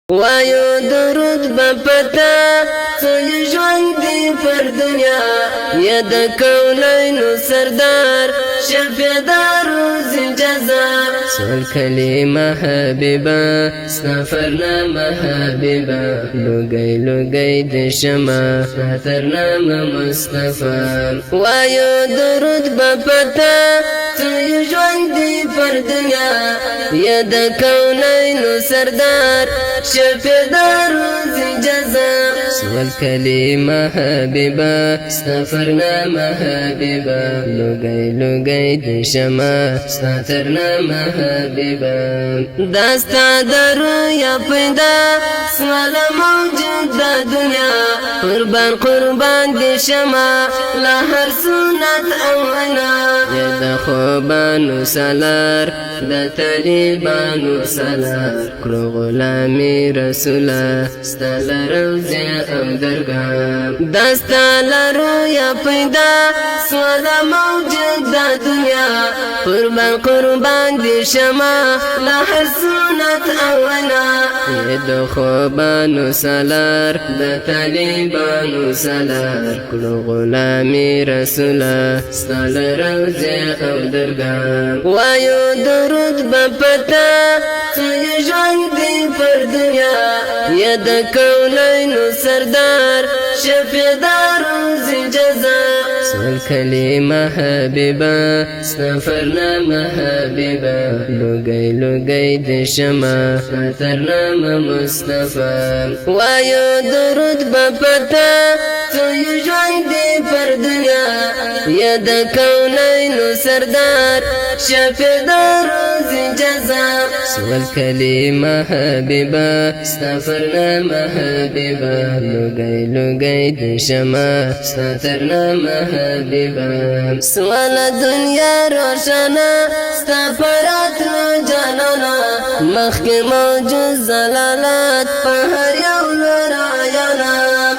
وایو درود بپتا سوی ژوند دی پر دنیا یا د کونینو سردار شفیع د روز جزا سول کلمه حبیبا ستا فرنامه حبیبا لوگی لوگی د شمع ستا ترنامه مصطفی وایو درود بپتا سوی ژوند دی پر دنیا یا د کونینو سردار شفیع د روز جزا سول کلمه حبیبا ستا فرنامه حبیبا لوگی لوگی د شمع ستا ترنامه حبیبا داستا درو یا پیدا سوالا موجود دا دنیا قربان قربان د شمع لا هر سنت او انا یا د خوبانو سالار د طالبانو سالار کړو غلامی رسولا ستا لروزی او درگاه دستا لرو یا پیدا سوالا موجود دا دنیا قربان قربان دی شمع لحر سنت اونا د خوبانو سالار د طالبانو سالار کړو غلامی رسولا ستا لروزی او درگاه وایو درود بپتا سوی ژوند دی پر دنیا یا د کونینو سردار شفیع د روز جزا سول کلمه حبیبا ستا فرنامه حبیبا لوگی لوگی د شمع ستا ترنامه مصطفی وایو درود بپتا سوی ژوند دی پر دنیا یا د کونینو سردار شفیع د روز جزا سول کلمه حبیبا ستا فرنامه حبیبا لوگی لوگی د شمع ستا ترنامه حبیبا سوال دنیا روشنا ستا پراتلو جانانا مخی موجود زلالات په هر یو لور عیانا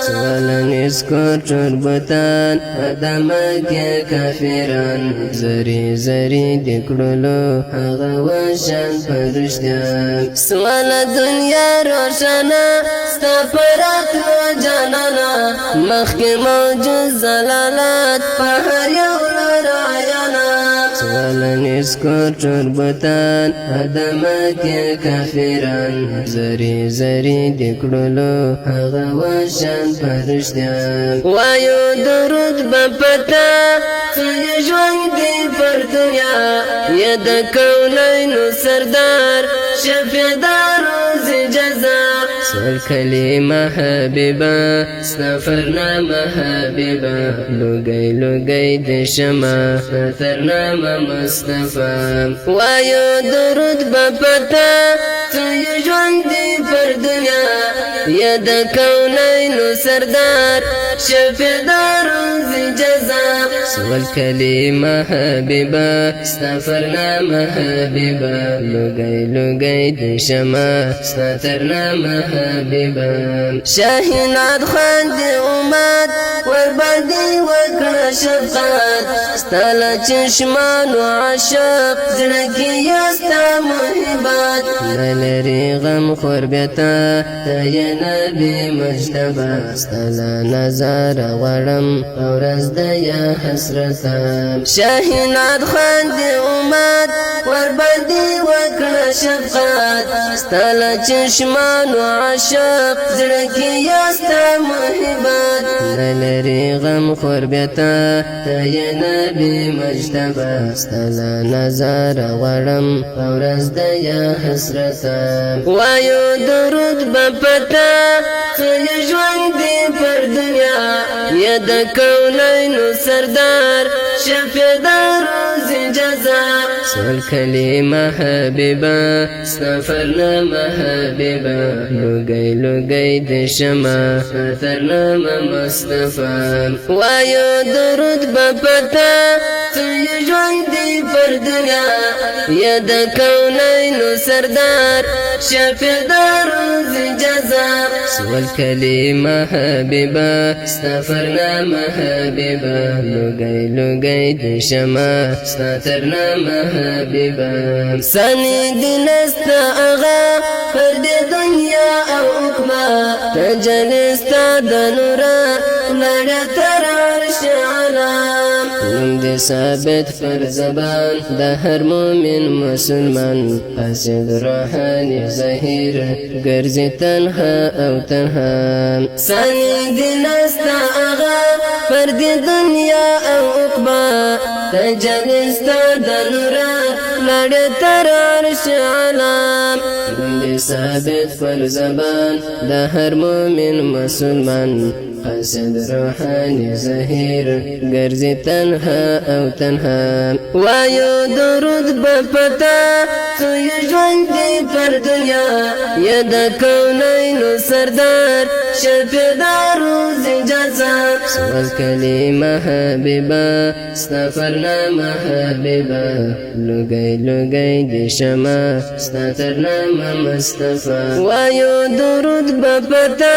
سوال نسکو چربتان ادامه که کافران زری زری دکڑلو هغه وشان پرشتیان سوال دنیا روشنا ستا پراتلو جانانا مخی موجود زلالات په هر یو لور عیانا سوال نسکو چربتان ادامه که کافران زری زری دکڑلو هغه وشان پرشتیان وایو درود بپتا سوی ژوند دی پر دنیا یا د کونینو سردار شفیع د روز جزا سول کلمه حبیبا ستا فرنامه حبیبا لوگی لوگی د شمع ستا ترنامه مصطفی وایو درود بپتا سوی ژوند دی پر دنیا یا د کونینو سردار شفیع د روز جزا سول کلمه حبیبا ستا فرنامه حبیبا لوگی لوگی د شمع ستا ترنامه حبیبا شاهینات خواند امت ورباندې وکړه شفقت ستا له چشمانو عاشق زړه کې یستا محبت نلري غم خور بیتا ته یې نبي مجتبی ستا له نظره غواړم ورځ د یا حسرتا شاهینات خواند امت ورباندې وکړه شفقت ستا له چشمانو عاشق زړه کې یستا محبت نلري غم خور بیتا ته یې نبي مجتبی ستا له نظره غواړم ورځ د یا حسرتا وایو درود بپتا سوی ژوند دی پر دنیا یا د کونینو سردار شفیع د روز جزا سول کلمه حبیبا ستا فرنامه حبیبا لوگی لوگی د شمع ستا ترنامه مصطفی وایو درود بپتا سوی ژوند دی پر دنیا یا د کونینو سردار شفیع د روز جزا سول کلمه حبیبا ستا فرنامه حبیبا لوگی لوگی د شمع ستا ترنامه حبیبا سنی دلستا اغا پر د دنیا او تجلستا دنورا لڑا تر عرش علام نم دی ثابت پر زبان دا هر مومن مسلمان حسد روحانی ظهیر گرزی تنها او تنها ثانی دی نستا آغا پر دی دنیا او اقبا تجلستا دنورا لڑا تر عرش علام دی ثابت پر زبان دا هر مومن مسلمان قصد روحانی ظهیر گرزی تنها او تنها وایو درود بپتا سوی ژوند دی پر دنیا یا د کونینو سردار شفیع روز جزا سوال کلمه حبیبا ستا فرنامه حبیبا لگئی لگئی دی شما ستا ترنامه مصطفی وایو درود بپتا